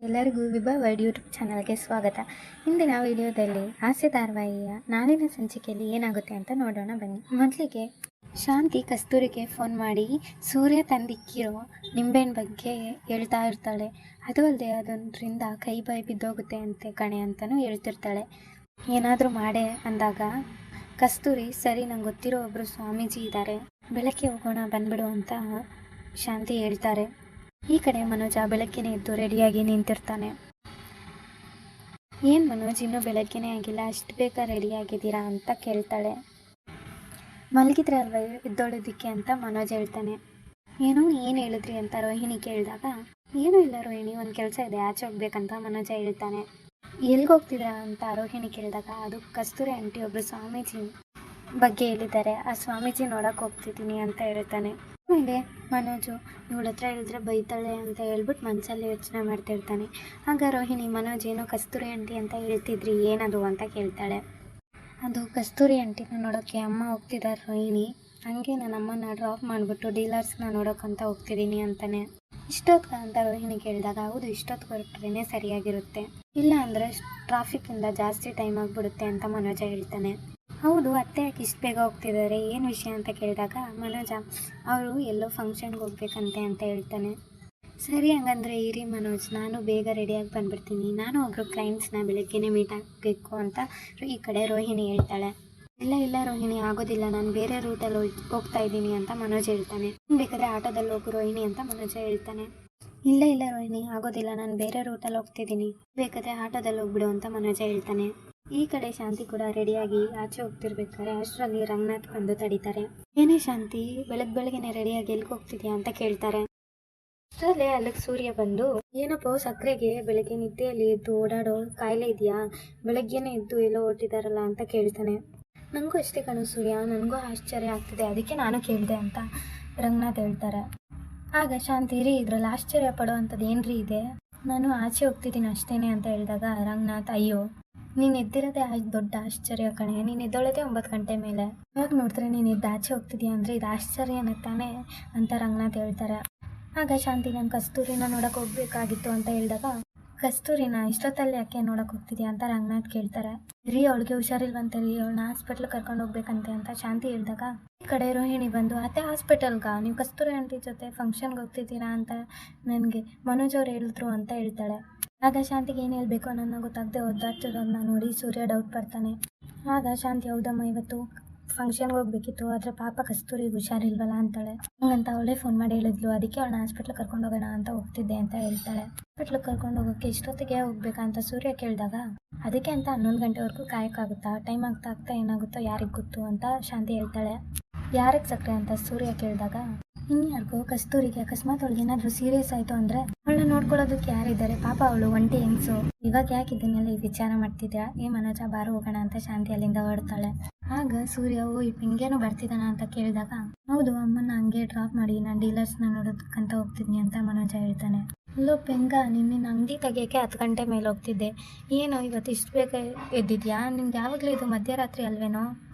ಎಲ್ಲರಿಗೂ ವಿಭಾ world YouTube ಚಾನಲ್ಗೆ ಸ್ವಾಗತ. ಇಂದಿನ ವಿಡಿಯೋದಲ್ಲಿ ಹಾಸ್ಯ ಧಾರಾವಾಹಿಯ ನಾಳಿನ ಸಂಚಿಕೆಯಲ್ಲಿ ಏನಾಗುತ್ತೆ ಅಂತ ನೋಡೋಣ ಬನ್ನಿ. ಮೊದಲಿಗೆ ಶಾಂತಿ ಕಸ್ತೂರಿಗೆ ಫೋನ್ ಮಾಡಿ ಸೂರ್ಯ ತಂದಿಕ್ಕಿರೋ ನಿಂಬೆಹಣ್ಣು ಬಗ್ಗೆ ಹೇಳ್ತಾ ಇರ್ತಾಳೆ. ಅದು ಅಲ್ಲದೆ ಅದರಿಂದ ಕೈ ಬಾಯಿ ಬಿದ್ದೋಗುತ್ತೆ ಅಂತೆ ಕಣೆ ಅಂತಲೂ ಹೇಳ್ತಿರ್ತಾಳೆ. ಏನಾದರೂ ಮಾಡೇ ಅಂದಾಗ ಕಸ್ತೂರಿ ಸರಿ, ನಂಗೆ ಗೊತ್ತಿರೋ ಒಬ್ಬರು ಸ್ವಾಮೀಜಿ ಇದ್ದಾರೆ, ಬೆಳಗ್ಗೆ ಹೋಗೋಣ ಬಂದ್ಬಿಡು ಅಂತ ಶಾಂತಿ ಹೇಳ್ತಾರೆ. ಈ ಕಡೆ ಮನೋಜ ಬೆಳಗ್ಗೆನೇ ಎದ್ದು ರೆಡಿಯಾಗಿ ನಿಂತಿರ್ತಾನೆ. ಏನು ಮನೋಜ್, ಇನ್ನೂ ಬೆಳಗ್ಗೆನೇ ಆಗಿಲ್ಲ, ಅಷ್ಟು ಬೇಗ ರೆಡಿಯಾಗಿದ್ದೀರಾ ಅಂತ ಕೇಳ್ತಾಳೆ. ಮಲಗಿದ್ರೆ ಅಲ್ವ ಎದ್ದೊಳೋದಕ್ಕೆ ಅಂತ ಮನೋಜ್ ಹೇಳ್ತಾನೆ. ಏನು ಹೇಳಿದ್ರಿ ಅಂತ ರೋಹಿಣಿ ಕೇಳಿದಾಗ, ಏನೂ ಇಲ್ಲ ರೋಹಿಣಿ, ಒಂದು ಕೆಲಸ ಇದೆ, ಆಚೆ ಹೋಗ್ಬೇಕಂತ ಮನೋಜ ಹೇಳ್ತಾನೆ. ಎಲ್ಲಿಗೋಗ್ತಿದ್ರಾ ಅಂತ ರೋಹಿಣಿ ಕೇಳಿದಾಗ, ಅದು ಕಸ್ತೂರಿ ಆಂಟಿ ಒಬ್ಬರು ಸ್ವಾಮೀಜಿ ಬಗ್ಗೆ ಹೇಳಿದ್ದಾರೆ, ಆ ಸ್ವಾಮೀಜಿ ನೋಡೋಕೆ ಹೋಗ್ತಿದ್ದೀನಿ ಅಂತ ಹೇಳ್ತಾನೆ. ಆಮೇಲೆ ಮನೋಜು ಇವಳ ಹತ್ರ ಹೇಳಿದ್ರೆ ಬೈತಾಳೆ ಅಂತ ಹೇಳ್ಬಿಟ್ಟು ಮನಸ್ಸಲ್ಲಿ ಯೋಚನೆ ಮಾಡ್ತಿರ್ತಾನೆ. ಆಗ ರೋಹಿಣಿ, ಮನೋಜ್ ಏನೋ ಕಸ್ತೂರಿ ಆಂಟಿ ಅಂತ ಹೇಳ್ತಿದ್ರಿ, ಏನದು ಅಂತ ಕೇಳ್ತಾಳೆ. ಅದು ಕಸ್ತೂರಿ ಆಂಟಿನ ನೋಡೋಕ್ಕೆ ಅಮ್ಮ ಹೋಗ್ತಿದ್ದಾರೆ ರೋಹಿಣಿ, ಹಂಗೆ ನನ್ನ ಅಮ್ಮನ ಡ್ರಾಪ್ ಮಾಡಿಬಿಟ್ಟು ಡೀಲರ್ಸ್ನ ನೋಡೋಕ್ಕಂತ ಹೋಗ್ತಿದ್ದೀನಿ ಅಂತಾನೆ. ಇಷ್ಟೊತ್ತು ಅಂತ ರೋಹಿಣಿ ಕೇಳಿದಾಗ, ಹೌದು ಇಷ್ಟೊತ್ತು ಹೊರಟ್ರೇ ಸರಿಯಾಗಿರುತ್ತೆ, ಇಲ್ಲ ಅಂದರೆ ಟ್ರಾಫಿಕ್ಕಿಂದ ಜಾಸ್ತಿ ಟೈಮ್ ಆಗಿಬಿಡುತ್ತೆ ಅಂತ ಮನೋಜ ಹೇಳ್ತಾನೆ. ಹೌದು, ಅತ್ತೆ ಯಾಕೆ ಇಷ್ಟು ಬೇಗ ಹೋಗ್ತಿದ್ದಾರೆ, ಏನು ವಿಷಯ ಅಂತ ಕೇಳಿದಾಗ ಮನೋಜ, ಅವರು ಎಲ್ಲೋ ಫಂಕ್ಷನ್ಗೆ ಹೋಗ್ಬೇಕಂತೆ ಅಂತ ಹೇಳ್ತಾನೆ. ಸರಿ ಹಂಗಂದ್ರೆ ಇರಿ ಮನೋಜ್, ನಾನು ಬೇಗ ರೆಡಿಯಾಗಿ ಬಂದುಬಿಡ್ತೀನಿ, ನಾನು ಒಬ್ಬರು ಕ್ಲೈಂಟ್ಸ್ನ ಬೆಳಗ್ಗೆನೇ ಮೀಟ್ ಆಗಬೇಕು ಅಂತ ಈ ಕಡೆ ರೋಹಿಣಿ ಹೇಳ್ತಾಳೆ. ಇಲ್ಲ ರೋಹಿಣಿ, ಆಗೋದಿಲ್ಲ, ನಾನು ಬೇರೆ ರೂಟಲ್ಲಿ ಹೋಗ್ತಾ ಇದ್ದೀನಿ ಅಂತ ಮನೋಜ್ ಹೇಳ್ತಾನೆ. ಬೇಕಾದರೆ ಆಟೋದಲ್ಲಿ ಹೋಗು ರೋಹಿಣಿ ಅಂತ ಮನೋಜ ಹೇಳ್ತಾನೆ. ಇಲ್ಲ ರೋಹಿಣಿ, ಆಗೋದಿಲ್ಲ, ನಾನು ಬೇರೆ ರೂಟಲ್ಲಿ ಹೋಗ್ತಿದ್ದೀನಿ, ಬೇಕಾದರೆ ಆಟೋದಲ್ಲಿ ಹೋಗ್ಬಿಡು ಅಂತ ಮನೋಜ ಹೇಳ್ತಾನೆ. ಈ ಕಡೆ ಶಾಂತಿ ಕೂಡ ರೆಡಿಯಾಗಿ ಆಚೆ ಹೋಗ್ತಿರ್ಬೇಕಾದ್ರೆ ಅಷ್ಟರಲ್ಲಿ ರಂಗನಾಥ್ ಬಂದು ತಡೀತಾರೆ. ಏನೇ ಶಾಂತಿ, ಬೆಳಗ್ಗೆನೆ ರೆಡಿಯಾಗಿ ಎಲ್ಲಿಗೆ ಹೋಗ್ತಿದ್ಯಾ ಅಂತ ಕೇಳ್ತಾರೆ. ಅಷ್ಟರಲ್ಲೇ ಅಲ್ಲಿಗೆ ಸೂರ್ಯ ಬಂದು, ಏನಪ್ಪೋ ಸಕ್ಕರೆಗೆ ಬೆಳಗ್ಗೆ ನಿದ್ದೆಯಲ್ಲಿ ಎದ್ದು ಓಡಾಡೋ ಕಾಯಿಲೆ ಇದೆಯಾ, ಬೆಳಗ್ಗೆನೇ ಎದ್ದು ಎಲ್ಲೋ ಹೊರಟಿದಾರಲ್ಲ ಅಂತ ಕೇಳ್ತಾನೆ. ನನಗೂ ಅಷ್ಟೇ ಕಣು ಸೂರ್ಯ, ನನಗೂ ಆಶ್ಚರ್ಯ ಆಗ್ತಿದೆ, ಅದಕ್ಕೆ ನಾನು ಕೇಳಿದೆ ಅಂತ ರಂಗನಾಥ್ ಹೇಳ್ತಾರೆ. ಆಗ ಶಾಂತಿ, ರೀ ಇದ್ರಲ್ಲಿ ಆಶ್ಚರ್ಯ ಪಡೋ ಅಂಥದ್ದು ಏನ್ರಿ ಇದೆ, ನಾನು ಆಚೆ ಹೋಗ್ತಿದ್ದೀನಿ ಅಷ್ಟೇನೆ ಅಂತ ಹೇಳಿದಾಗ ರಂಗನಾಥ್, ಅಯ್ಯೋ ನೀನು ಎದ್ದಿರೋದೇ ದೊಡ್ಡ ಆಶ್ಚರ್ಯ ಕಣೆ, ನೀನು ಎದ್ದೊಳೋದೇ 9 ಗಂಟೆ ಮೇಲೆ, ಇವಾಗ ನೋಡಿದ್ರೆ ನೀನು ಎದ್ದು ಆಚೆ ಹೋಗ್ತಿದ್ಯಾ ಅಂದರೆ ಇದು ಆಶ್ಚರ್ಯನೇ ತಾನೇ ಅಂತ ರಂಗನಾಥ್ ಹೇಳ್ತಾರೆ. ಆಗ ಶಾಂತಿ, ನಾನು ಕಸ್ತೂರಿನ ನೋಡೋಕೆ ಹೋಗ್ಬೇಕಾಗಿತ್ತು ಅಂತ ಹೇಳಿದಾಗ, ಕಸ್ತೂರಿನ ಇಷ್ಟೊತ್ತಲ್ಲಿ ಯಾಕೆ ನೋಡೋಕೆ ಹೋಗ್ತಿದ್ಯಾ ಅಂತ ರಂಗನಾಥ್ ಕೇಳ್ತಾರೆ. ರೀ ಅವಳಿಗೆ ಹುಷಾರಿಲ್ವಂತೆ ರೀ, ಅವಳನ್ನ ಹಾಸ್ಪಿಟ್ಲ್ ಕರ್ಕೊಂಡು ಹೋಗ್ಬೇಕಂತೆ ಅಂತ ಶಾಂತಿ ಹೇಳಿದಾಗ, ಈ ಕಡೆ ರೋಹಿಣಿ ಬಂದು, ಅತ್ತೆ ಹಾಸ್ಪಿಟಲ್ಗಾ, ನೀವು ಕಸ್ತೂರಿ ಆಂಟಿ ಜೊತೆ ಫಂಕ್ಷನ್ಗೆ ಹೋಗ್ತಿದ್ದೀರಾ ಅಂತ ನನಗೆ ಮನೋಜ್ ಅವ್ರು ಹೇಳಿದ್ರು ಅಂತ ಹೇಳ್ತಾಳೆ. ಆಗ ಶಾಂತಿಗೆ ಏನು ಹೇಳಬೇಕು ಅನ್ನೋದನ್ನ ಗೊತ್ತಾಗದೆ ಒದ್ದಾಡ್ತಿರೋದನ್ನ ನೋಡಿ ಸೂರ್ಯ ಡೌಟ್ ಪಡ್ತಾನೆ. ಆಗ ಶಾಂತಿ, ಹೌದಮ್ಮ ಇವತ್ತು ಫಂಕ್ಷನ್ಗೆ ಹೋಗ್ಬೇಕಿತ್ತು, ಆದರೆ ಪಾಪ ಕಸ್ತೂರಿಗೆ ಹುಷಾರಿಲ್ವಲ್ಲ ಅಂತಾಳೆ. ಹಂಗಂತ ಅವಳೇ ಫೋನ್ ಮಾಡಿ ಹೇಳಿದ್ಲು, ಅದಕ್ಕೆ ಅವಳನ್ನ ಹಾಸ್ಪಿಟ್ಲಿಗೆ ಕರ್ಕೊಂಡು ಹೋಗೋಣ ಅಂತ ಹೋಗ್ತಿದ್ದೆ ಅಂತ ಹೇಳ್ತಾಳೆ. ಹಾಸ್ಪಿಟ್ಲಿಗೆ ಕರ್ಕೊಂಡು ಹೋಗೋಕ್ಕೆ ಇಷ್ಟೊತ್ತಿಗೆ ಹೋಗ್ಬೇಕಂತ ಸೂರ್ಯ ಕೇಳಿದಾಗ, ಅದಕ್ಕೆ ಅಂತ 11 ಗಂಟೆವರೆಗೂ ಕಾಯೋಕ್ಕಾಗುತ್ತಾ, ಟೈಮ್ ಆಗ್ತಾ ಏನಾಗುತ್ತೋ ಯಾರಿಗೆ ಗೊತ್ತು ಅಂತ ಶಾಂತಿ ಹೇಳ್ತಾಳೆ. ಯಾರಿಗೆ ಸಕ್ಕರೆ ಅಂತ ಸೂರ್ಯ ಕೇಳಿದಾಗ, ಇನ್ಯಾರಿಗೋ ಕಸ್ತೂರಿಗೆ ಅಕಸ್ಮಾತ್ ಅವಳಿಗೆ ಏನಾದರೂ ಸೀರಿಯಸ್ ಆಯಿತು ಅಂದರೆ ಅವಳನ್ನ ನೋಡ್ಕೊಳ್ಳೋದಕ್ಕೆ ಯಾರಿದ್ದಾರೆ, ಪಾಪ ಅವಳು ಒಂಟಿ ಹೆಂಗ್ಸು, ಇವಾಗ ಯಾಕೆ ಇದನ್ನೆಲ್ಲ ವಿಚಾರ ಮಾಡ್ತಿದ್ಯಾ, ಮನೋಜ ಬಾರು ಹೋಗೋಣ ಅಂತ ಶಾಂತಿ ಅಲ್ಲಿಂದ ಹೊರಡ್ತಾಳೆ. ಆಗ ಸೂರ್ಯ, ಈ ಪೆಂಗೇನೋ ಬರ್ತಿದ್ದಾನ ಅಂತ ಕೇಳಿದಾಗ, ಹೌದು ಅಮ್ಮನ ಹಂಗೆ ಡ್ರಾಪ್ ಮಾಡಿ ನಾನು ಡೀಲರ್ಸ್ನ ನೋಡೋದಕ್ಕಂತ ಹೋಗ್ತಿದ್ನಿ ಅಂತ ಮನೋಜ ಹೇಳ್ತಾನೆ. ಅಲ್ಲೋ ಪೆಂಗ, ನಿನ್ನ ಅಂಗಡಿ ತೆಗಿಯೋಕ್ಕೆ 10 ಗಂಟೆ ಮೇಲೆ ಹೋಗ್ತಿದ್ದೆ, ಏನೋ ಇವತ್ತು ಇಷ್ಟು ಬೇಗ ಎದ್ದಿದ್ಯಾ, ನಿಮ್ಗೆ ಯಾವಾಗಲೂ ಇದು ಮಧ್ಯರಾತ್ರಿ ಅಲ್ವೇನೋ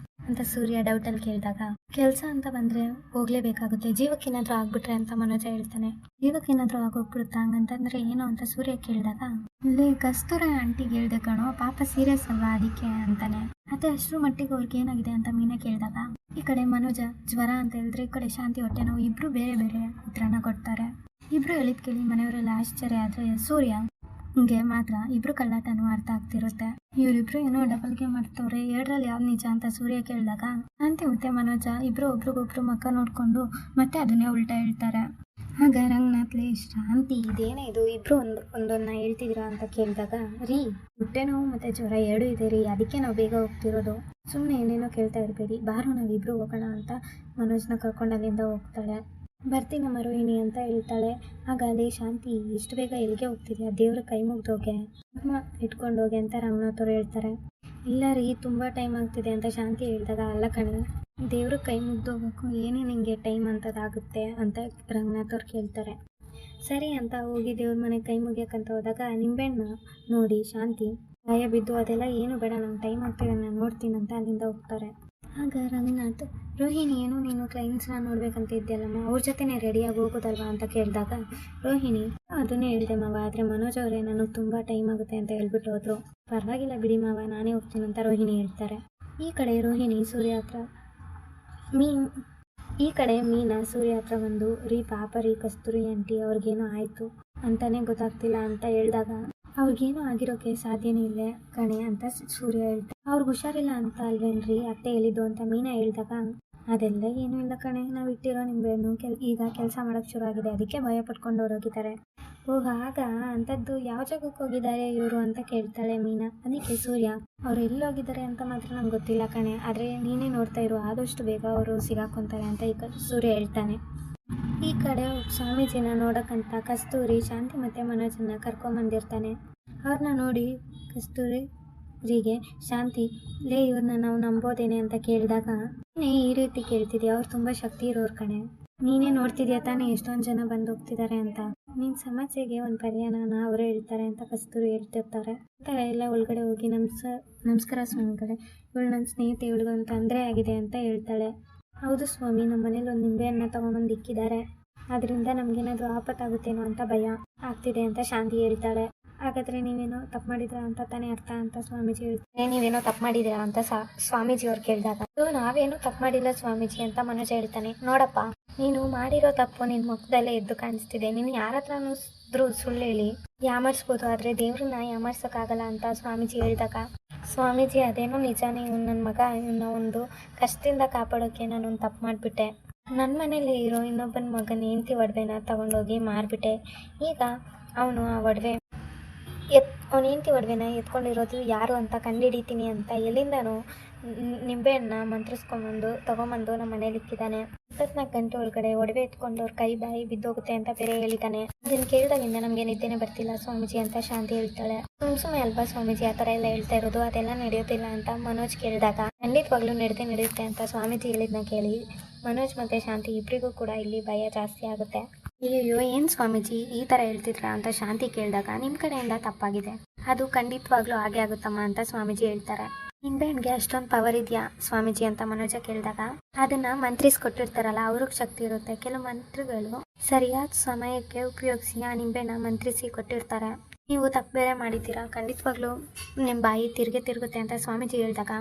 ಅಂತ ಸೂರ್ಯ ಡೌಟಲ್ಲಿ ಕೇಳಿದಾಗ, ಕೆಲಸ ಅಂತ ಬಂದರೆ ಹೋಗಲೇಬೇಕಾಗುತ್ತೆ, ಜೀವಕ್ಕೇನಾದರೂ ಆಗ್ಬಿಟ್ರೆ ಅಂತ ಮನೋಜ ಹೇಳ್ತಾನೆ. ಜೀವಕ್ಕೇನಾದರೂ ಆಗೋಗ್ಬಿಡುತ್ತಾ, ಹಂಗಂತಂದರೆ ಏನು ಅಂತ ಸೂರ್ಯ ಕೇಳಿದಾಗ, ಇಲ್ಲಿ ಕಸ್ತೂರಿ ಆಂಟಿಗೆ ಹೇಳ್ದೆ ಕಣೋ, ಪಾಪ ಸೀರಿಯಸ್ ಅಲ್ವಾ ಅದಕ್ಕೆ ಅಂತಾನೆ. ಮತ್ತೆ ಅಷ್ಟರ ಮಟ್ಟಿಗೆ ಅವ್ರಿಗೆ ಏನಾಗಿದೆ ಅಂತ ಮೀನ ಕೇಳಿದಾಗ, ಈ ಕಡೆ ಮನೋಜ ಜ್ವರ ಅಂತ ಹೇಳಿದ್ರೆ, ಈ ಕಡೆ ಶಾಂತಿ ಹೊಟ್ಟೆ ನೋವು, ಇಬ್ಬರು ಬೇರೆ ಬೇರೆ ಉತ್ತರನ ಕೊಡ್ತಾರೆ. ಇಬ್ಬರು ಹೇಳಿದ ಕೇಳಿ ಮನೆಯವರೆಲ್ಲ ಆಶ್ಚರ್ಯ, ಆದರೆ ಸೂರ್ಯ ಹಿಂಗೆ ಮಾತ್ರ ಇಬ್ರು ಕಳ್ಳತನೂ ಅರ್ಥ ಆಗ್ತಿರುತ್ತೆ. ಇವರಿಬ್ರು ಏನೋ ಡಬಲ್ ಗೇಮ್ ಮಾಡ್ತವ್ರೆ, 2ರಲ್ಲಿ ಯಾವ್ದು ನಿಜ ಅಂತ ಸೂರ್ಯ ಕೇಳಿದಾಗ, ಶಾಂತಿ ಮತ್ತೆ ಮನೋಜ ಇಬ್ರು ಒಬ್ರಿಗೊಬ್ರು ಮಕ್ಕ ನೋಡ್ಕೊಂಡು ಮತ್ತೆ ಅದನ್ನೇ ಉಲ್ಟಾ ಹೇಳ್ತಾರೆ. ಆಗ ರಂಗನಾಥ್ಲಿ, ಶಾಂತಿ ಇದೇನೇ ಇದು, ಇಬ್ರು ಒಂದೊಂದನ್ನ ಹೇಳ್ತಿದ್ದೀರಾ ಅಂತ ಕೇಳಿದಾಗ, ರೀ ಹೊಟ್ಟೆ ನೋವು ಮತ್ತೆ ಜ್ವರ 2 ಇದೆ ರೀ, ಅದಕ್ಕೆ ನಾವು ಬೇಗ ಹೋಗ್ತಿರೋದು, ಸುಮ್ಮನೆ ಏನೇನೋ ಕೇಳ್ತಾ ಇರಬೇಡಿ, ಬಾರು ನಾವಿಬ್ರು ಹೋಗೋಣ ಅಂತ ಮನೋಜ್ನ ಕರ್ಕೊಂಡು ಅಲ್ಲಿಂದ ಹೋಗ್ತಾಳೆ. ಬರ್ತೀನಮ್ಮ ರೋಹಿಣಿ ಅಂತ ಹೇಳ್ತಾಳೆ. ಆಗ ಅದೇ ಶಾಂತಿ, ಇಷ್ಟು ಬೇಗ ಎಲ್ಲಿಗೆ ಹೋಗ್ತಿದ್ಯಾ, ದೇವ್ರ ಕೈ ಮುಗ್ದೋಗೆ ಇಟ್ಕೊಂಡು ಹೋಗಿ ಅಂತ ರಂಗನಾಥ್ ಅವ್ರು ಹೇಳ್ತಾರೆ. ಇಲ್ಲ ರೀ, ತುಂಬ ಟೈಮ್ ಆಗ್ತಿದೆ ಅಂತ ಶಾಂತಿ ಹೇಳಿದಾಗ, ಅಲ್ಲ ಕಣೆ ದೇವ್ರ ಕೈ ಮುಗ್ದೋಗ್ಬೇಕು, ಏನೇ ನಿಂಗೆ ಟೈಮ್ ಅಂತದಾಗುತ್ತೆ ಅಂತ ರಂಗನಾಥ್ ಅವ್ರು ಕೇಳ್ತಾರೆ. ಸರಿ ಅಂತ ಹೋಗಿ ದೇವ್ರ ಮನೆ ಕೈ ಮುಗಿಯೋಕ್ಕಂತ ಹೋದಾಗ ನಿಂಬೆಹಣ್ಣು ನೋಡಿ ಶಾಂತಿ, ಗಾಯ ಬಿದ್ದು, ಅದೆಲ್ಲ ಏನು ಬೇಡ, ನಂಗೆ ಟೈಮ್ ಆಗ್ತಿದೆ, ನಾನು ನೋಡ್ತೀನಿ ಅಂತ ಅಲ್ಲಿಂದ ಹೋಗ್ತಾರೆ. ಆಗ ರಂಗನಾಥ್, ರೋಹಿಣಿ ಏನು ನೀನು ಕ್ಲೈಂಟ್ಸ್ನ ನೋಡ್ಬೇಕಂತ ಇದ್ದಲ್ಲಮ್ಮ, ಅವ್ರ ಜೊತೆನೇ ರೆಡಿಯಾಗಿ ಹೋಗೋದಲ್ವಾ ಅಂತ ಕೇಳಿದಾಗ ರೋಹಿಣಿ, ಅದನ್ನೇ ಹೇಳಿದೆ ಮಾವ, ಆದರೆ ಮನೋಜ್ ಅವರೇ ನನಗೆ ತುಂಬ ಟೈಮ್ ಆಗುತ್ತೆ ಅಂತ ಹೇಳ್ಬಿಟ್ಟು ಹೋದ್ರು. ಪರವಾಗಿಲ್ಲ ಬಿಡಿ ಮಾವ, ನಾನೇ ಹೋಗ್ತೀನಿ ಅಂತ ರೋಹಿಣಿ ಹೇಳ್ತಾರೆ. ಈ ಕಡೆ ರೋಹಿಣಿ ಸೂರ್ಯ ಹತ್ರ ಮೀನಾ ಸೂರ್ಯ ಹತ್ರ ಬಂದು, ರೀ ಪಾಪ ರೀ ಕಸ್ತೂರಿ ಆಂಟಿ ಅವ್ರಿಗೇನೋ ಆಯಿತು ಅಂತಾನೆ ಗೊತ್ತಾಗ್ತಿಲ್ಲ ಅಂತ ಹೇಳಿದಾಗ, ಅವ್ರಿಗೇನೋ ಆಗಿರೋಕ್ಕೆ ಸಾಧ್ಯನೇ ಇಲ್ಲ ಕಣೆ ಅಂತ ಸೂರ್ಯ ಹೇಳ್ತಾರೆ. ಅವ್ರಿಗೆ ಹುಷಾರಿಲ್ಲ ಅಂತ ಅಲ್ವೇನ್ರಿ ಅತ್ತೆ ಹೇಳಿದ್ದು ಅಂತ ಮೀನಾ ಹೇಳಿದಾಗ, ಅದೆಲ್ಲ ಏನೂ ಇಲ್ಲ ಕಣೆ, ನಾವು ಇಟ್ಟಿರೋ ನಿಂಬೆಹಣ್ಣು ಈಗ ಕೆಲಸ ಮಾಡೋಕ್ಕೆ ಶುರು ಆಗಿದೆ, ಅದಕ್ಕೆ ಭಯ ಪಟ್ಕೊಂಡು ಹೊರಗಿದ್ದಾರೆ. ಓಹ್ ಆಗ ಅಂಥದ್ದು ಯಾವ ಜಾಗಕ್ಕೆ ಹೋಗಿದ್ದಾರೆ ಇವರು ಅಂತ ಕೇಳ್ತಾಳೆ ಮೀನಾ. ಅದಕ್ಕೆ ಸೂರ್ಯ, ಅವ್ರು ಎಲ್ಲಿ ಹೋಗಿದ್ದಾರೆ ಅಂತ ಮಾತ್ರ ನಂಗೆ ಗೊತ್ತಿಲ್ಲ ಕಣೆ, ಆದರೆ ನೀನೇ ನೋಡ್ತಾ ಇರು, ಆದಷ್ಟು ಬೇಗ ಅವರು ಸಿಗಾಕೊಂತಾರೆ ಅಂತ ಈಗ ಸೂರ್ಯ ಹೇಳ್ತಾನೆ. ಈ ಕಡೆ ಸ್ವಾಮೀಜಿನ ನೋಡೋಕ್ಕಂತ ಕಸ್ತೂರಿ ಶಾಂತಿ ಮತ್ತು ಮನೋಜನ್ನ ಕರ್ಕೊಂಬಂದಿರ್ತಾನೆ. ಅವ್ರನ್ನ ನೋಡಿ ಕಸ್ತೂರಿಗೆ ಶಾಂತಿ, ಲೇ ಇವ್ರನ್ನ ನಾವು ನಂಬೋದೇನೆ ಅಂತ ಕೇಳಿದಾಗ, ನೀನೇ ಈ ರೀತಿ ಕೇಳ್ತಿದ್ಯಾ, ಅವ್ರು ತುಂಬ ಶಕ್ತಿ ಇರೋರು ಕಣೆ, ನೀನೇ ನೋಡ್ತಿದ್ಯಾ ತಾನೇ ಎಷ್ಟೊಂದು ಜನ ಬಂದು ಹೋಗ್ತಿದ್ದಾರೆ ಅಂತ, ನಿನ್ನ ಸಮಸ್ಯೆಗೆ ಒಂದು ಪರಿಹಾರನ ಅವರೇ ಹೇಳ್ತಾರೆ ಅಂತ ಕಸ್ತೂರಿ ಹೇಳ್ತಿರ್ತಾರೆ. ಎಲ್ಲ ಒಳಗಡೆ ಹೋಗಿ ನಮಸ್ಕಾರ ಸ್ವಾಮಿಗಳೇ, ಇವಳು ನನ್ನ ಸ್ನೇಹಿತೆ, ಇವಳಿಗೊಂದು ತೊಂದರೆ ಆಗಿದೆ ಅಂತ ಹೇಳ್ತಾಳೆ. ಹೌದು ಸ್ವಾಮಿ, ನಮ್ಮ ಮನೇಲಿ ಒಂದು ನಿಂಬೆಹಣ್ಣ ತೊಗೊಂಬಂದು ಇಕ್ಕಿದ್ದಾರೆ, ಅದರಿಂದ ನಮಗೇನಾದರೂ ಆಪತ್ತಾಗುತ್ತೇನೋ ಅಂತ ಭಯ ಆಗ್ತಿದೆ ಅಂತ ಶಾಂತಿ ಹೇಳ್ತಾಳೆ. ಹಾಗಾದರೆ ನೀವೇನೋ ತಪ್ಪು ಮಾಡಿದ್ರಾ ಅಂತ ತಾನೇ ಅರ್ಥ ಅಂತ ಸ್ವಾಮೀಜಿ ಹೇಳ್ತಾರೆ. ನೀವೇನೋ ತಪ್ಪು ಮಾಡಿದ್ದೀರಾ ಅಂತ ಸ್ವಾಮೀಜಿ ಅವ್ರು ಕೇಳಿದಾಗ, ನಾವೇನೋ ತಪ್ಪು ಮಾಡಿಲ್ಲ ಸ್ವಾಮೀಜಿ ಅಂತ ಮನೋಜ್ ಹೇಳ್ತಾನೆ. ನೋಡಪ್ಪ, ನೀನು ಮಾಡಿರೋ ತಪ್ಪು ನಿನ್ನ ಮುಖದಲ್ಲೇ ಎದ್ದು ಕಾಣಿಸ್ತಿದೆ, ನೀನು ಯಾರ ಹತ್ರನೂ ಸುಳ್ಳು ಹೇಳಿ ಯಾಮರ್ಸ್ಬೋದು, ಆದರೆ ದೇವ್ರನ್ನ ಯಾಮರ್ಸೋಕ್ಕಾಗಲ್ಲ ಅಂತ ಸ್ವಾಮೀಜಿ ಹೇಳಿದಾಗ, ಸ್ವಾಮೀಜಿ ಅದೇನೋ ನಿಜಾನೇ, ಇವನು ನನ್ನ ಮಗ, ಇವನ್ನ ಒಂದು ಕಷ್ಟದಿಂದ ಕಾಪಾಡೋಕ್ಕೆ ನಾನೊಂದು ತಪ್ಪು ಮಾಡಿಬಿಟ್ಟೆ, ನನ್ನ ಮನೇಲಿ ಇರೋ ಇನ್ನೊಬ್ಬನ ಮಗನ ಹೆಂಡತಿ ಒಡವೆನ ತಗೊಂಡೋಗಿ ಮಾರಿಬಿಟ್ಟೆ, ಈಗ ಅವನು ಆ ಒಡವೆ ಅವನ ಹೆಂಡತಿ ಒಡವೆನ ಎತ್ಕೊಂಡಿರೋದು ಯಾರು ಅಂತ ಕಂಡುಹಿಡಿತೀನಿ ಅಂತ ಎಲ್ಲಿಂದನೂ ನಿಂಬೆಹಣ್ಣ ತೊಗೊಂಬಂದು ನಮ್ಮ ಮನೇಲಿ ಇಕ್ಕಿದ್ದಾನೆ. 24 ಗಂಟೆ ಒಳಗಡೆ ಒಡವೆ ಎತ್ಕೊಂಡು ಅವ್ರ ಕೈ ಬಾಯಿ ಬಿದ್ದೋಗುತ್ತೆ ಅಂತ ಬೇರೆ ಹೇಳಿದ್ದಾನೆ. ಅದನ್ನು ಕೇಳಿದಾಗಿಂದ ನಮಗೆ ನಿದ್ದೆನೇ ಬರ್ತಿಲ್ಲ ಸ್ವಾಮೀಜಿ ಅಂತ ಶಾಂತಿ ಹೇಳ್ತಾಳೆ. ಸುಮ್ಮನೆ ಅಲ್ವಾ ಸ್ವಾಮೀಜಿ ಆ ಥರ ಎಲ್ಲ ಹೇಳ್ತಾ ಇರೋದು, ಅದೆಲ್ಲ ನಡೆಯೋದಿಲ್ಲ ಅಂತ ಮನೋಜ್ ಕೇಳಿದಾಗ, ಖಂಡಿತವಾಗ್ಲೂ ನಡೆಯುತ್ತೆ ಅಂತ ಸ್ವಾಮೀಜಿ ಹೇಳಿದ್ನ ಕೇಳಿ ಮನೋಜ್ ಮತ್ತು ಶಾಂತಿ ಇಬ್ಬರಿಗೂ ಕೂಡ ಇಲ್ಲಿ ಭಯ ಜಾಸ್ತಿ ಆಗುತ್ತೆ. ಅಯ್ಯೋ ಏನು ಸ್ವಾಮೀಜಿ ಈ ಥರ ಹೇಳ್ತಿದ್ರಾ ಅಂತ ಶಾಂತಿ ಕೇಳಿದಾಗ, ನಿಮ್ಮ ಕಡೆಯಿಂದ ತಪ್ಪಾಗಿದೆ, ಅದು ಖಂಡಿತವಾಗ್ಲೂ ಹಾಗೆ ಆಗುತ್ತಮ್ಮ ಅಂತ ಸ್ವಾಮೀಜಿ ಹೇಳ್ತಾರೆ. ನಿಂಬೆಹಣ್ಣಿಗೆ ಅಷ್ಟೊಂದು ಪವರ್ ಇದೆಯಾ ಸ್ವಾಮೀಜಿ ಅಂತ ಮನೋಜ ಕೇಳಿದಾಗ, ಅದನ್ನ ಮಂತ್ರಿಸ್ಕೊಟ್ಟಿರ್ತಾರಲ್ಲ ಅವ್ರಿಗೆ ಶಕ್ತಿ ಇರುತ್ತೆ, ಕೆಲವು ಮಂತ್ರಿಗಳು ಸರಿಯಾದ ಸಮಯಕ್ಕೆ ಉಪಯೋಗಿಸಿ ಆ ನಿಂಬೆಹಣ್ಣ ಮಂತ್ರಿಸಿ ಕೊಟ್ಟಿರ್ತಾರೆ, ನೀವು ತಪ್ಪು ಬೇರೆ ಮಾಡಿದ್ದೀರಾ, ಖಂಡಿತವಾಗ್ಲೂ ನಿಮ್ಮ ಬಾಯಿ ತಿರುಗುತ್ತೆ ಅಂತ ಸ್ವಾಮೀಜಿ ಹೇಳಿದಾಗ,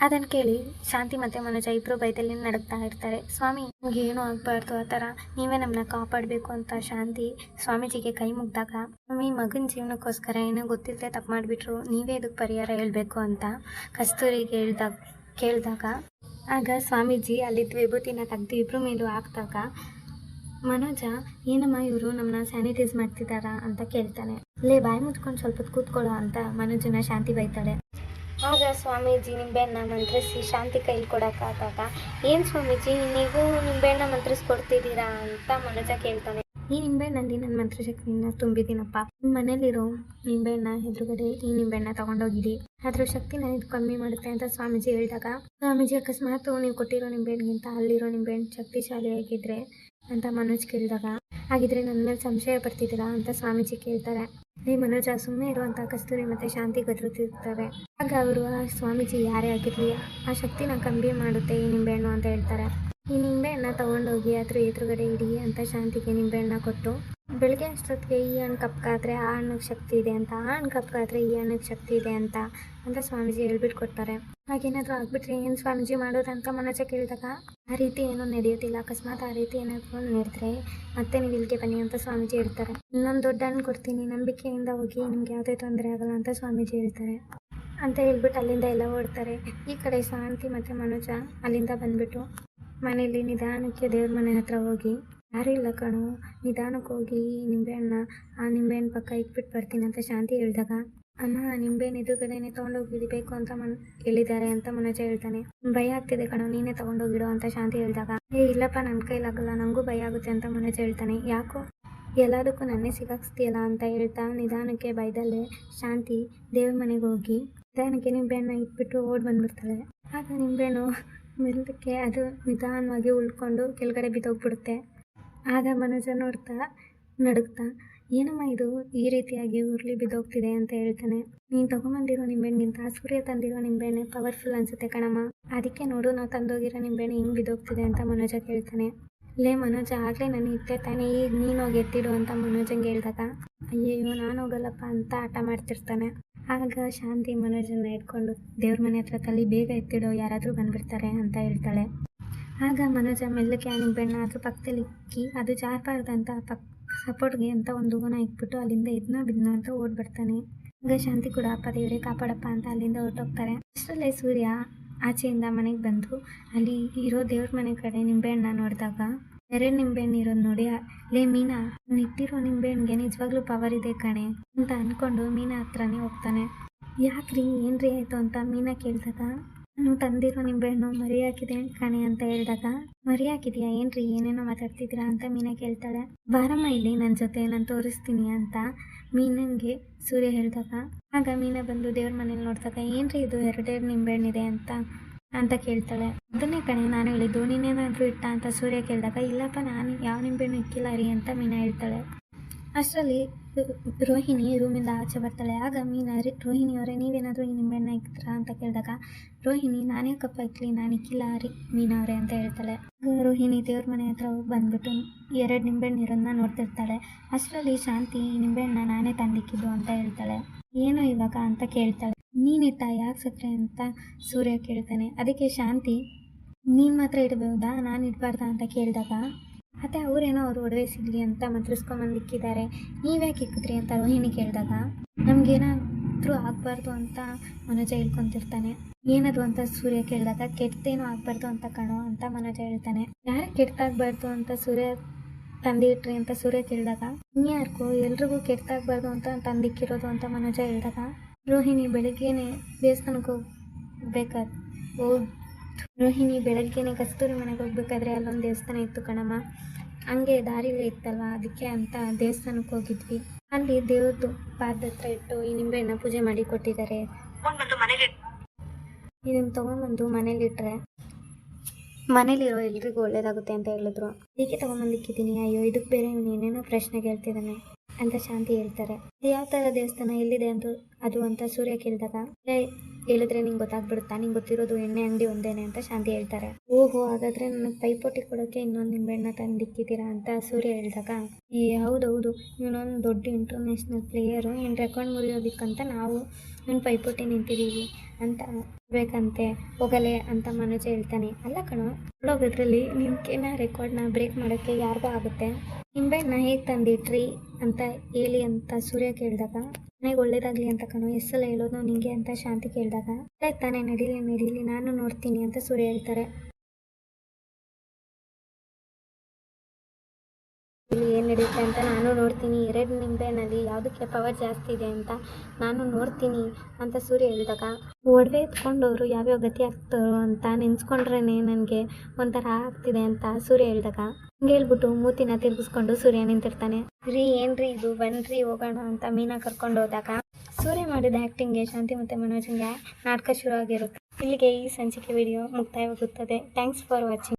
ಅದನ್ನು ಕೇಳಿ ಶಾಂತಿ ಮತ್ತು ಮನೋಜ ಇಬ್ಬರು ಭಯದಲ್ಲಿ ನಡುಗ್ತಾ ಇರ್ತಾರೆ. ಸ್ವಾಮಿ ನಿಮ್ಗೆ ಏನೂ ಆಗಬಾರ್ದು, ಆ ಥರ ನೀವೇ ನಮ್ಮನ್ನ ಕಾಪಾಡಬೇಕು ಅಂತ ಶಾಂತಿ ಸ್ವಾಮೀಜಿಗೆ ಕೈ ಮುಗ್ದಾಗ, ಸ್ವಾಮಿ ಮಗನ ಜೀವನಕ್ಕೋಸ್ಕರ ಏನೋ ಗೊತ್ತಿಲ್ಲದೆ ತಪ್ಪು ಮಾಡಿಬಿಟ್ರು, ನೀವೇ ಇದಕ್ಕೆ ಪರಿಹಾರ ಹೇಳಬೇಕು ಅಂತ ಕಸ್ತೂರಿಗೆ ಕೇಳಿದಾಗ, ಆಗ ಸ್ವಾಮೀಜಿ ಅಲ್ಲಿದ್ದ ವಿಭೂತಿನ ತೆಗೆದು ಇಬ್ಬರು ಮೇಲೂ ಹಾಕಿದಾಗ, ಮನೋಜ ಏನಮ್ಮ ಇವರು ನಮ್ಮನ್ನ ಸ್ಯಾನಿಟೈಸ್ ಮಾಡ್ತಿದ್ದಾರಾ ಅಂತ ಕೇಳ್ತಾನೆ. ಲೇ ಬಾಯಿ ಮುಚ್ಕೊಂಡು ಸ್ವಲ್ಪ ಹೊತ್ತು ಕೂತ್ಕೊಳ್ಳೋ ಅಂತ ಮನೋಜನ ಶಾಂತಿ ಬೈತಾಳೆ. ಆಗ ಸ್ವಾಮೀಜಿ ನಿಂಬೆಹಣ್ಣ ಮಂತ್ರಿಸಿ ಶಾಂತಿ ಕೈಲಿ ಕೊಡೋಕ್ಕಾದಾಗ, ಏನು ಸ್ವಾಮೀಜಿ ನೀವು ನಿಂಬೆಹಣ್ಣ ಮಂತ್ರಿಸ್ಕೊಡ್ತಿದ್ದೀರಾ ಅಂತ ಮನೋಜ ಕೇಳ್ತಾನೆ. ಈ ನಿಂಬೆಹಣ್ಣಲ್ಲಿ ನನ್ನ ಮಂತ್ರಶಕ್ತಿಯಿಂದ ತುಂಬಿದ್ದೀನಪ್ಪ, ನಿಮ್ಮ ಮನೇಲಿರೋ ನಿಂಬೆಹಣ್ಣ ಎದುರುಗಡೆ ಈ ನಿಂಬೆಹಣ್ಣ ತಗೊಂಡೋಗಿರಿ, ಅದ್ರ ಶಕ್ತಿನ ಇದು ಕಮ್ಮಿ ಮಾಡುತ್ತೆ ಅಂತ ಸ್ವಾಮೀಜಿ ಹೇಳಿದಾಗ, ಸ್ವಾಮೀಜಿ ಅಕಸ್ಮಾತ್ ನೀವು ಕೊಟ್ಟಿರೋ ನಿಂಬೆಹಣ್ಣಿಗಿಂತ ಅಲ್ಲಿರೋ ನಿಂಬೆಹಣ್ಣು ಶಕ್ತಿಶಾಲಿಯಾಗಿದ್ರೆ ಅಂತ ಮನೋಜ್ ಕೇಳಿದಾಗ, ಹಾಗಿದ್ರೆ ನನ್ನ ಮೇಲೆ ಸಂಶಯ ಪಡ್ತಿದ್ದೀರಾ ಅಂತ ಸ್ವಾಮೀಜಿ ಕೇಳ್ತಾರೆ. ಈ ಮನೋಜ ಸುಮ್ಮನೆ ಇರುವಂಥ ಕಸ್ತೂರಿ ಮತ್ತು ಶಾಂತಿ ಗದರುತ್ತಿರ್ತಾರೆ. ಆಗ ಅವರು ಆ ಸ್ವಾಮೀಜಿ ಯಾರೇ ಆಗಿರಲಿ ಆ ಶಕ್ತಿನ ಕಮ್ಮಿ ಮಾಡುತ್ತೆ ಈ ನಿಂಬೆಹಣ್ಣು ಅಂತ ಹೇಳ್ತಾರೆ. ಈ ನಿಂಬೆಹಣ್ಣ ತೊಗೊಂಡೋಗಿ ಅದ್ರ ಎದುರುಗಡೆ ಇಡಿ ಅಂತ ಶಾಂತಿಗೆ ನಿಂಬೆಹಣ್ಣ ಕೊಟ್ಟು, ಬೆಳಗ್ಗೆ ಅಷ್ಟೊತ್ತಿಗೆ ಈ ಹಣ್ಣು ಕಪ್ಪಾದರೆ ಆ ಹಣ್ಣಿಗೆ ಶಕ್ತಿ ಇದೆ ಅಂತ, ಆ ಹಣ್ಣು ಕಪ್ಪಾದರೆ ಈ ಹಣ್ಣಿಗೆ ಶಕ್ತಿ ಇದೆ ಅಂತ ಸ್ವಾಮೀಜಿ ಹೇಳ್ಬಿಟ್ಟು ಕೊಡ್ತಾರೆ. ಹಾಗೇನಾದರೂ ಆಗ್ಬಿಟ್ರೆ ಏನು ಸ್ವಾಮೀಜಿ ಮಾಡೋದಂತ ಮನೋಜ ಕೇಳಿದಾಗ, ಆ ರೀತಿ ಏನೂ ನಡೆಯೋದಿಲ್ಲ, ಅಕಸ್ಮಾತ್ ಆ ರೀತಿ ಏನಾದರೂ ನಡೆದ್ರೆ ಮತ್ತೆ ನೀವು ಇಲ್ಲಿಗೆ ಬನ್ನಿ ಅಂತ ಸ್ವಾಮೀಜಿ ಹೇಳ್ತಾರೆ. ಇನ್ನೊಂದು ದೊಡ್ಡ ಹಣ್ಣು ಕೊಡ್ತೀನಿ, ನಂಬಿಕೆಯಿಂದ ಹೋಗಿ ನಿಮ್ಗೆ ಯಾವುದೇ ತೊಂದರೆ ಆಗಲ್ಲ ಅಂತ ಸ್ವಾಮೀಜಿ ಹೇಳ್ತಾರೆ. ಅಂತ ಹೇಳ್ಬಿಟ್ಟು ಅಲ್ಲಿಂದ ಎಲ್ಲ ಓಡ್ತಾರೆ. ಈ ಕಡೆ ಶಾಂತಿ ಮತ್ತು ಮನೋಜ ಅಲ್ಲಿಂದ ಬಂದುಬಿಟ್ಟು ಮನೇಲಿ ನಿಧಾನಕ್ಕೆ ದೇವ್ರ ಮನೆ ಹತ್ರ ಹೋಗಿ, ಯಾರೂ ಇಲ್ಲ ಕಣೋ, ನಿಧಾನಕ್ಕೆ ಹೋಗಿ ಆ ನಿಂಬೆಹಣ್ಣು ಪಕ್ಕ ಇಟ್ಬಿಟ್ಟು ಬರ್ತೀನಿ ಅಂತ ಶಾಂತಿ ಹೇಳಿದಾಗ, ಅಮ್ಮ ನಿಂಬೆಹಣ್ಣು ಎದುರುಗಡೆನೇ ತೊಗೊಂಡೋಗಿಬೇಕು ಅಂತ ಹೇಳಿದ್ದಾರೆ ಅಂತ ಮನೋಜ ಹೇಳ್ತಾನೆ. ಭಯ ಆಗ್ತಿದೆ ಕಣೋ, ನೀನೇ ತೊಗೊಂಡೋಗಿಡೋ ಅಂತ ಶಾಂತಿ ಹೇಳಿದಾಗ, ಇಲ್ಲಪ್ಪ ನನ್ನ ಕೈಲಾಗಲ್ಲ, ನನಗೂ ಭಯ ಆಗುತ್ತೆ ಅಂತ ಮನೋಜ ಹೇಳ್ತಾನೆ. ಯಾಕೋ ಎಲ್ಲದಕ್ಕೂ ನನ್ನೇ ಸಿಗಾಕ್ಸ್ತೀಯಲ್ಲ ಅಂತ ಹೇಳ್ತಾ ನಿಧಾನಕ್ಕೆ ಭಯದಲ್ಲೇ ಶಾಂತಿ ದೇವ್ರ ಮನೆಗೆ ಹೋಗಿ ನಿಧಾನಕ್ಕೆ ನಿಂಬೆಹಣ್ಣ ಇಟ್ಬಿಟ್ಟು ಓಡ್ ಬಂದ್ಬಿಡ್ತಾಳೆ. ಆಗ ನಿಂಬೆಹಣ್ಣು ಮೆಲ್ಲಕ್ಕೆ ಅದು ನಿಧಾನವಾಗಿ ಉಳ್ಕೊಂಡು ಕೆಳಗಡೆ ಬಿದ್ದೋಗ್ಬಿಡುತ್ತೆ. ಆಗ ಮನೋಜ ನೋಡ್ತಾ ನಡುಗ್ತಾ, ಏನಮ್ಮ ಇದು ಈ ರೀತಿಯಾಗಿ ಉರುಳಿ ಬಿದ್ದೋಗ್ತಿದೆ ಅಂತ ಹೇಳ್ತಾನೆ. ನೀನು ತಗೊಂಬಂದಿರೋ ನಿಂಬೆಹಣ್ಣಿಗಿಂತ ಸೂರ್ಯ ತಂದಿರೋ ನಿಂಬೆಹಣ್ಣೆ ಪವರ್ಫುಲ್ ಅನ್ಸುತ್ತೆ ಕಣಮ್ಮ, ಅದಕ್ಕೆ ನೋಡು ನಾವು ತಂದೋಗಿರೋ ನಿಂಬೆಹಣ್ಣೆ ಹಿಂಗೆ ಬಿದ್ದೋಗ್ತಿದೆ ಅಂತ ಮನೋಜ ಕೇಳ್ತಾನೆ. ಲೇ ಮನೋಜ, ಆಗಲೇ ನಾನು ಇಟ್ಟೆ ತಾನೇ, ಈಗ ನೀನು ಹೋಗಿ ಎತ್ತಿಡು ಅಂತ ಮನೋಜಂಗೆ ಹೇಳಿದಾಗ ಅಯ್ಯಯ್ಯೋ ನಾನು ಹೋಗಲ್ಲಪ್ಪ ಅಂತ ಹಠ ಮಾಡ್ತಿರ್ತಾನೆ. ಆಗ ಶಾಂತಿ ಮನೋಜನ್ನ ಇಟ್ಕೊಂಡು ದೇವ್ರ ಮನೆ ಹತ್ರ ತಲ್ಲಿ ಬೇಗ ಎತ್ತಿಡೋ, ಯಾರಾದರೂ ಬಂದ್ಬಿಡ್ತಾರೆ ಅಂತ ಹೇಳ್ತಾಳೆ. ಆಗ ಮನೋಜ ಮೆಲ್ಲಕ್ಕೆ ಆ ನಿಂಬೆಹಣ್ಣ ಅದ್ರ ಪಕ್ಕದಲ್ಲಿ ಇಕ್ಕಿ ಅದು ಜಾರಬಾರ್ದಂತ ಸಪೋರ್ಟ್ಗೆ ಅಂತ ಒಂದು ಹೂವನ ಇಕ್ಬಿಟ್ಟು ಅಲ್ಲಿಂದ ಬಿದ್ನೋ ಅಂತ ಓಡ್ಬಿಡ್ತಾನೆ. ಆಗ ಶಾಂತಿ ಕೂಡ ಅಪ್ಪ ದೇವರೇ ಕಾಪಾಡಪ್ಪ ಅಂತ ಅಲ್ಲಿಂದ ಹೊರಟೋಗ್ತಾರೆ. ಅಷ್ಟರಲ್ಲೇ ಸೂರ್ಯ ಆಚೆಯಿಂದ ಮನೆಗೆ ಬಂದು ಅಲ್ಲಿ ಇರೋ ದೇವ್ರ ಮನೆ ಕಡೆ ನಿಂಬೆಹಣ್ಣ ನೋಡಿದಾಗ 2 ನಿಂಬೆಹಣ್ಣು ಇರೋದು ನೋಡಿ, ಲೇ ಮೀನಾ, ನಾನು ಇಟ್ಟಿರೋ ನಿಂಬೆಹಣ್ಣಿಗೆ ನಿಜವಾಗ್ಲೂ ಪವರ್ ಇದೆ ಕಣೆ ಅಂತ ಅಂದ್ಕೊಂಡು ಮೀನಾ ಹತ್ರನೇ ಹೋಗ್ತಾನೆ. ಯಾಕ್ರಿ ಏನ್ರಿ ಆಯಿತು ಅಂತ ಮೀನಾ ಕೇಳಿದಾಗ, ನಾನು ತಂದಿರೋ ನಿಂಬೆಹಣ್ಣು ಮರಿ ಹಾಕಿದೆ ಕಣೆ ಅಂತ ಹೇಳಿದಾಗ, ಮರಿ ಹಾಕಿದ್ಯಾ ಏನ್ರಿ, ಏನೇನೋ ಮಾತಾಡ್ತಿದ್ದೀರಾ ಅಂತ ಮೀನಾ ಕೇಳ್ತಾಳೆ. ಬಾರಮ್ಮ ಇಲ್ಲಿ ನನ್ನ ಜೊತೆ, ನಾನು ತೋರಿಸ್ತೀನಿ ಅಂತ ಮೀನನ್ಗೆ ಸೂರ್ಯ ಹೇಳಿದಾಗ, ಆಗ ಮೀನಾ ಬಂದು ದೇವ್ರ ಮನೇಲಿ ನೋಡಿದಾಗ ಏನ್ರಿ ಇದು 2 ನಿಂಬೆಹಣ್ಣಿದೆ ಅಂತ ಕೇಳ್ತಾಳೆ. ಅದನ್ನೇ ಕಣೆ ನಾನು ಹೇಳಿದ್ದು, ನೀನೇನಾದರೂ ಇಟ್ಟ ಅಂತ ಸೂರ್ಯ ಕೇಳಿದಾಗ, ಇಲ್ಲಪ್ಪ ನಾನು ಯಾವ ನಿಂಬೆಹಣ್ಣು ಇಕ್ಕಿಲ್ಲ ರೀ ಅಂತ ಮೀನಾ ಹೇಳ್ತಾಳೆ. ಅಷ್ಟರಲ್ಲಿ ರೋಹಿಣಿ ರೂಮಿಂದ ಆಚೆ ಬರ್ತಾಳೆ. ಆಗ ಮೀನಾ, ರೋಹಿಣಿಯವರೇ ನೀವೇನಾದರೂ ಈ ನಿಂಬೆಹಣ್ಣ ಇಕ್ತೀರಾ ಅಂತ ಕೇಳಿದಾಗ, ರೋಹಿಣಿ ನಾನೇ ಕಪ್ಪ ಇಕ್ಲಿ, ನಾನು ಇಕ್ಕಿಲ್ಲ ರೀ ಮೀನಾ ಅವರೇ ಅಂತ ಹೇಳ್ತಾಳೆ. ರೋಹಿಣಿ ದೇವ್ರ ಮನೆ ಹತ್ರ ಹೋಗಿ ಬಂದ್ಬಿಟ್ಟು 2 ನಿಂಬೆಹಣ್ಣು ಇರೋದನ್ನ ನೋಡ್ತಿರ್ತಾಳೆ. ಅಷ್ಟರಲ್ಲಿ ಶಾಂತಿ ಈ ನಿಂಬೆಹಣ್ಣ ನಾನೇ ತಂದಿಕ್ಕಿದ್ದು ಅಂತ ಹೇಳ್ತಾಳೆ. ಏನು ಇವಾಗ ಅಂತ ಕೇಳ್ತಾಳೆ. ನೀನಿಟ್ಟ ಯಾಕೆ ಸತ್ರೆ ಅಂತ ಸೂರ್ಯ ಕೇಳ್ತಾನೆ. ಅದಕ್ಕೆ ಶಾಂತಿ, ನೀನು ಮಾತ್ರ ಇಡಬಹುದಾ, ನಾನು ಇಡಬಾರ್ದಾ ಅಂತ ಕೇಳಿದಾಗ, ಮತ್ತು ಅವರೇನೋ ಅವ್ರು ಒಡವೆ ಸಿಗಲಿ ಅಂತ ಮಂತ್ರಿಸ್ಕೊಂಬಂದಿಕ್ಕಿದ್ದಾರೆ, ನೀವ್ಯಾಕೆ ಇಕ್ಕಿದ್ರಿ ಅಂತ ರೋಹಿಣಿ ಕೇಳಿದಾಗ, ನಮಗೇನಾದರೂ ಆಗಬಾರ್ದು ಅಂತ ಮನೋಜ ಹೇಳ್ಕೊತಿರ್ತಾನೆ. ಏನದು ಅಂತ ಸೂರ್ಯ ಕೇಳಿದಾಗ, ಕೆಟ್ಟದೇನೂ ಆಗಬಾರ್ದು ಅಂತ ಕಣೋ ಅಂತ ಮನೋಜ ಹೇಳ್ತಾನೆ. ಯಾರಿಗೆ ಕೆಟ್ಟಾಗಬಾರ್ದು ಅಂತ ಸೂರ್ಯ ತಂದಿಟ್ರಿ ಅಂತ ಸೂರ್ಯ ಕೇಳಿದಾಗ, ಇನ್ಯಾರಿಗೂ ಎಲ್ರಿಗೂ ಕೆಟ್ಟಾಗಬಾರ್ದು ಅಂತ ತಂದಿಕ್ಕಿರೋದು ಅಂತ ಮನೋಜ ಹೇಳಿದಾಗ, ರೋಹಿಣಿ ಬೆಳಗ್ಗೆನೆ ದೇವಸ್ಥಾನಕ್ಕೆ ರೋಹಿಣಿ ಬೆಳಗ್ಗೆನೆ ಕಸ್ತೂರಿ ಮನೆಗೆ ಹೋಗ್ಬೇಕಾದ್ರೆ ಅಲ್ಲೊಂದು ದೇವಸ್ಥಾನ ಇತ್ತು ಕಣಮ್ಮ, ಹಂಗೆ ದಾರಿಲೇ ಇತ್ತಲ್ವ, ಅದಕ್ಕೆ ಅಂತ ದೇವಸ್ಥಾನಕ್ಕೆ ಹೋಗಿದ್ವಿ. ಅಲ್ಲಿ ದೇವ್ರದ್ದು ಪಾದ ಹತ್ರ ಇಟ್ಟು ಈ ನಿಂಬೆಹಣ್ಣ ಪೂಜೆ ಮಾಡಿ ಕೊಟ್ಟಿದ್ದಾರೆ, ಇದನ್ನು ತೊಗೊಂಬಂದು ಮನೇಲಿಟ್ರೆ ಮನೇಲಿರೋ ಎಲ್ರಿಗೂ ಒಳ್ಳೇದಾಗುತ್ತೆ ಅಂತ ಹೇಳಿದ್ರು. ಅದಕ್ಕೆ ತೊಗೊಂಬಂದಿಕ್ಕಿದ್ದೀನಿ. ಅಯ್ಯೋ ಇದಕ್ಕೆ ಬೇರೆ ಏನೇನೋ ಪ್ರಶ್ನೆ ಕೇಳ್ತಿದ್ದಾನೆ ಅಂತ ಶಾಂತಿ ಹೇಳ್ತಾರೆ. ಯಾವ ಥರ ದೇವಸ್ಥಾನ ಎಲ್ಲಿದೆ ಅದು ಅಂತ ಸೂರ್ಯ ಕೇಳಿದಾಗ, ಹೇಳಿದ್ರೆ ನಿಂಗೆ ಗೊತ್ತಾಗ್ಬಿಡುತ್ತಾ, ನಿಂಗೆ ಗೊತ್ತಿರೋದು ಎಣ್ಣೆ ಅಂಗಡಿ ಒಂದೇನೆ ಅಂತ ಶಾಂತಿ ಹೇಳ್ತಾರೆ. ಓಹೋ, ಹಾಗಾದರೆ ನನಗೆ ಪೈಪೋಟಿ ಕೊಡೋಕ್ಕೆ ಇನ್ನೊಂದು ನಿಂಬೆಹಣ್ಣ ತಂದಿಕ್ಕಿದ್ದೀರಾ ಅಂತ ಸೂರ್ಯ ಹೇಳಿದಾಗ, ಹೌದೌದು, ಇವನೊಂದು ದೊಡ್ಡ ಇಂಟರ್ನ್ಯಾಷನಲ್ ಪ್ಲೇಯರು, ಇನ್ನು ರೆಕಾರ್ಡ್ ಮುರಿಯೋದಕ್ಕಂತ ನಾವು ಇವನು ಪೈಪೋಟಿ ನಿಂತಿದ್ದೀವಿ ಅಂತ ಬೇಕಂತೆ, ಹೋಗಲೇ ಅಂತ ಮನೋಜ ಹೇಳ್ತಾನೆ. ಅಲ್ಲ ಕಣೋ, ಹೋಗೋದ್ರಲ್ಲಿ ನಿಮ್ಗೇನ ರೆಕಾರ್ಡ್ನ ಬ್ರೇಕ್ ಮಾಡೋಕ್ಕೆ ಯಾರಿಗೂ ಆಗುತ್ತೆ, ನಿಂಬೆಹಣ್ಣ ಹೇಗೆ ತಂದಿಟ್ರಿ ಅಂತ ಹೇಳಿ ಅಂತ ಸೂರ್ಯ ಕೇಳಿದಾಗ, ನನಗೆ ಒಳ್ಳೇದಾಗಲಿ ಅಂತ ಕಣೋ ಎಷ್ಟೆಲ್ಲ ಹೇಳೋದು ನಿಂಗೆ ಅಂತ ಶಾಂತಿ ಕೇಳಿದಾಗ, ತಾನೇ ನಡೀಲಿ ನಾನು ನೋಡ್ತೀನಿ ಅಂತ ಸೂರ್ಯ ಹೇಳ್ತಾರೆ. ಇಲ್ಲಿ ಏನು ನಡೆಯುತ್ತೆ ಅಂತ ನಾನು ನೋಡ್ತೀನಿ, 2 ನಿಂಬೆಹಣ್ಣಲ್ಲಿ ಯಾವುದಕ್ಕೆ ಪವರ್ ಜಾಸ್ತಿ ಇದೆ ಅಂತ ನಾನು ನೋಡ್ತೀನಿ ಅಂತ ಸೂರ್ಯ ಹೇಳಿದಾಗ, ಒಡವೆ ಎತ್ಕೊಂಡವರು ಯಾವ್ಯಾವ ಗತಿ ಆಗ್ತಾರೋ ಅಂತ ನೆನ್ಸ್ಕೊಂಡ್ರೇ ನನಗೆ ಒಂಥರ ಆಗ್ತಿದೆ ಅಂತ ಸೂರ್ಯ ಹೇಳಿದಾಗ, ಹಂಗೆ ಹೇಳ್ಬಿಟ್ಟು ಮೂತಿನ ತಿರುಗಿಸ್ಕೊಂಡು ಸೂರ್ಯ ನಿಂತಿರ್ತಾನೆ. ಏನ್ರಿ ಇದು, ಬನ್ರಿ ಹೋಗೋಣ ಅಂತ ಮೀನಾ ಕರ್ಕೊಂಡು ಹೋದಾಗ, ಸೂರ್ಯ ಮಾಡಿದ ಆ್ಯಕ್ಟಿಂಗ್ಗೆ ಶಾಂತಿ ಮತ್ತು ಮನೋಜಂಗೆ ನಾಟಕ ಶುರು ಆಗಿರುತ್ತೆ. ಇಲ್ಲಿಗೆ ಈ ಸಂಚಿಕೆ ವಿಡಿಯೋ ಮುಕ್ತಾಯವಾಗುತ್ತದೆ. Thanks for watching.